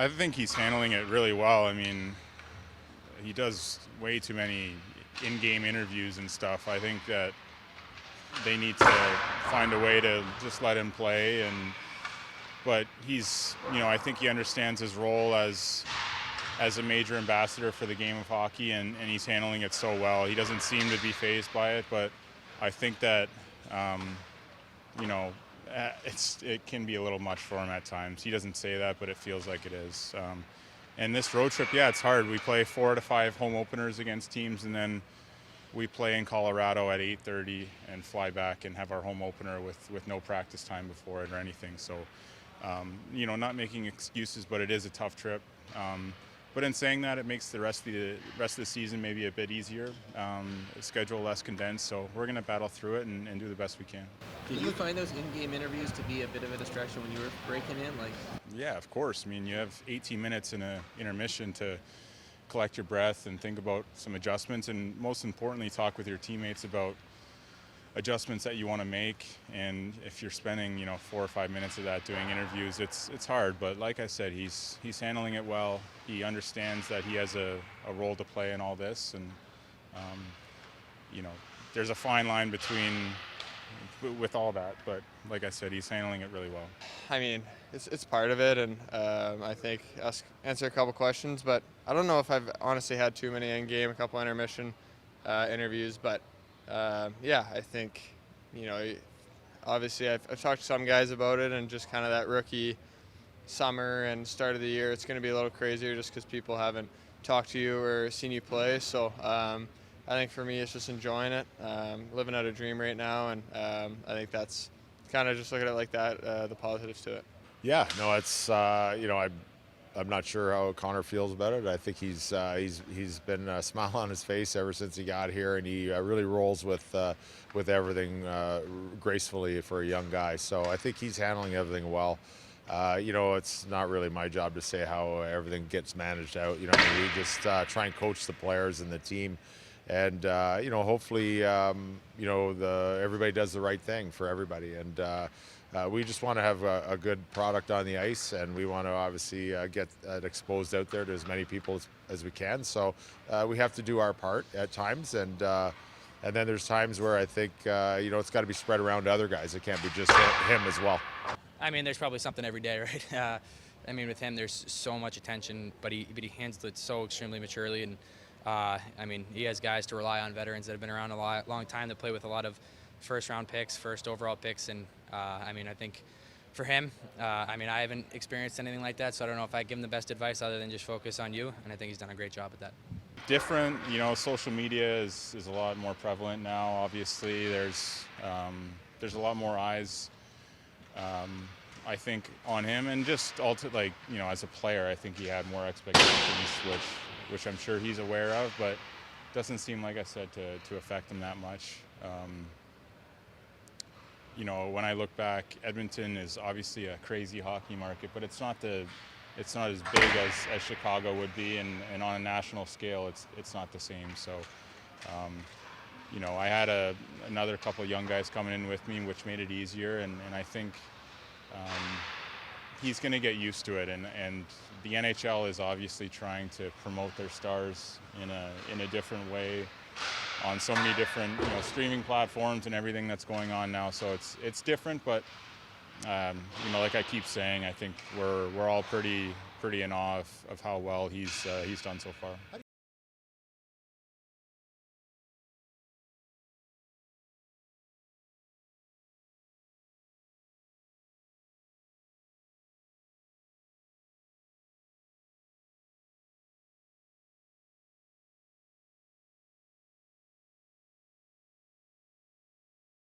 I think he's handling it really well. I mean, he does way too many in-game interviews and stuff. I think that they need to find a way to just let him play. But he's, I think he understands his role as a major ambassador for the game of hockey, and he's handling it so well. He doesn't seem to be fazed by it, but I think that, you know, it can be a little much for him at times. He doesn't say that, but it feels like it is. And this road trip, yeah, it's hard. We play 4 to 5 home openers against teams, and then we play in Colorado at 8:30 and fly back and have our home opener with no practice time before it or anything. So, not making excuses, but it is a tough trip. But in saying that, it makes the rest of the season maybe a bit easier, the schedule less condensed. So we're going to battle through it and do the best we can. Did you find those in-game interviews to be a bit of a distraction when you were breaking in? Yeah, of course. I mean, you have 18 minutes in an intermission to collect your breath and think about some adjustments, and most importantly, talk with your teammates about adjustments that you want to make. And if you're spending 4 or 5 minutes of that doing interviews, it's hard. But like I said, he's handling it well. He understands that he has a role to play in all this, and there's a fine line with all that. But like I said, he's handling it really well. I mean, it's part of it, and I think answer a couple questions, but I don't know if I've honestly had too many in-game, a couple intermission interviews, but yeah, I think, obviously I've talked to some guys about it, and just kind of that rookie summer and start of the year, it's going to be a little crazier just because people haven't talked to you or seen you play. So I think for me, it's just enjoying it, living out a dream right now, and I think that's kind of just looking at it like that, the positives to it. Yeah, no, it's I'm not sure how Connor feels about it. I think he's been a smile on his face ever since he got here, and he really rolls with everything gracefully for a young guy. So I think he's handling everything well. It's not really my job to say how everything gets managed out. We just try and coach the players and the team, and hopefully everybody does the right thing for everybody, and we just want to have a good product on the ice, and we want to obviously get it exposed out there to as many people as we can. So we have to do our part at times, and then there's times where I think it's got to be spread around to other guys. It can't be just him as well. I mean, there's probably something every day, right? I mean, with him, there's so much attention, but he handles it so extremely maturely. And I mean, he has guys to rely on, veterans that have been around a long time, that play with a lot of first-round picks, first overall picks. And I mean, I think for him, I haven't experienced anything like that, so I don't know if I give him the best advice other than just focus on you. And I think he's done a great job at that. Different, social media is a lot more prevalent now. Obviously, there's a lot more eyes. I think on him, and just as a player, I think he had more expectations, which I'm sure he's aware of, but doesn't seem, like I said, to affect him that much. When I look back, Edmonton is obviously a crazy hockey market, but it's not as big as Chicago would be, and on a national scale, it's not the same. So, I had another couple of young guys coming in with me, which made it easier, and I think he's going to get used to it, and the NHL is obviously trying to promote their stars in a different way on so many different streaming platforms and everything that's going on now. So it's different, but like I keep saying, I think we're all pretty in awe of how well he's done so far.